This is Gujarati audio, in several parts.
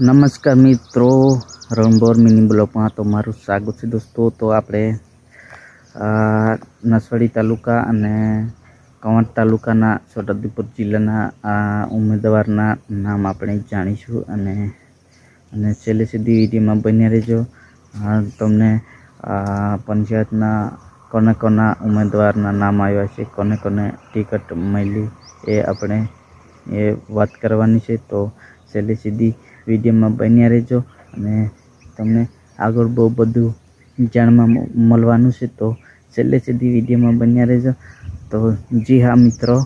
નમસ્કાર મિત્રો, રણબોર મિની બ્લોગમાં તમારું સ્વાગત છે દોસ્તો। તો આપણે નસવાડી તાલુકા અને કવાંટ તાલુકાના છોટાઉદેપુર જિલ્લાના ઉમેદવારના નામ આપણે જાણીશું અને છેલ્લે સુધી વિડીયોમાં બન્યા રહેજો। તમને પંચાયતના કોના ઉમેદવારના નામ આવ્યા છે, કોને ટિકિટ મળી એ આપણે વાત કરવાની છે। તો છેલ્લે સુધી વિડીયોમાં બન્યા રહેજો અને તમને આગળ બહુ બધું જાણવા મળવાનું છે। તો છેલ્લે સુધી વિડીયોમાં બન્યા રહેજો। તો જી હા મિત્રો,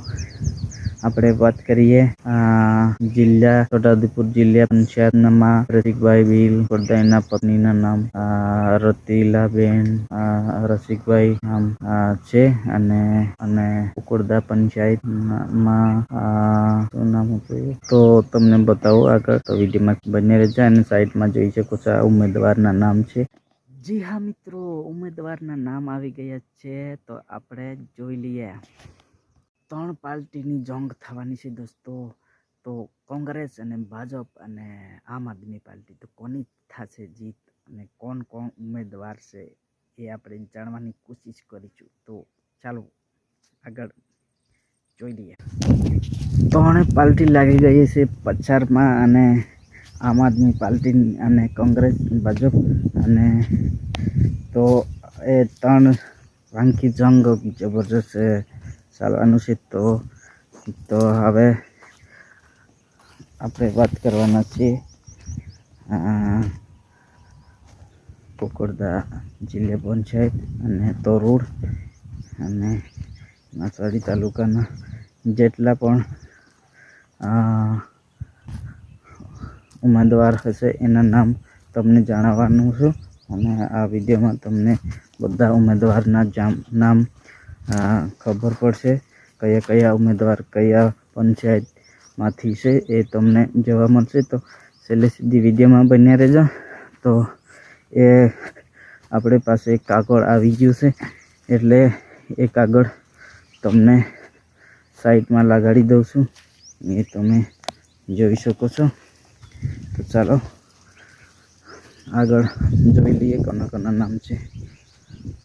આપણે વાત કરીએ જિલ્લા છોટાઉદેપુર જિલ્લા પંચાયતમાં રસિકભાઈ ભીલ ખોડદાઈના પત્નીના નામ રતિલાબેન રસિકભાઈ નામ છે અને ઉકરદા પંચાયતમાં શું નામ હતું તો તમને બતાવું આગળ। તો વિડીયોમાં બને રહેજો અને સાઈડમાં જોઈ શકો છો આ ઉમેદવારના નામ છે। જી હા મિત્રો, ઉમેદવારના નામ આવી ગયા છે। તો આપણે જોઈ લઈએ। 3 પાર્ટીની જંગ થવાની છે દોસ્તો। તો કોંગ્રેસ અને ભાજપ અને આમ આદમી પાર્ટી, તો કોની થશે જીત અને કોણ ઉમેદવાર છે એ આપણે જાણવાની કોશિશ કરીશું। તો ચાલો આગળ જોઈ લઈએ। 3 પાર્ટી લાગી ગઈ છે પ્રચારમાં અને આમ આદમી પાર્ટી અને કોંગ્રેસ ભાજપ અને તો એ 3 વાંકી જંગ જબરજસ્ત ચાલવાનું છે। તો હવે આપણે વાત કરવાના છીએ કુકરદા જિલ્લા પંચાયત અને તોરુડ અને નસવાડી તાલુકાના જેટલા પણ ઉમેદવાર હશે એના નામ તમને જણાવવાનું છું અને આ વિડીયોમાં તમને બધા ઉમેદવારના નામ ખબર પડશે। કયા ઉમેદવાર કયા પંચાયતમાંથી છે એ તમને જોવા મળશે। તો છેલ્લે સુધી વિડીયોમાં બન્યા રહેજો। તો એ આપણે પાસે એક કાગળ આવી ગયું છે, એટલે એ કાગળ તમને સાઈડમાં લગાડી દઉં છું, એ તમે જોઈ શકો છો। તો ચાલો આગળ જોઈ લઈએ કોના નામ છે।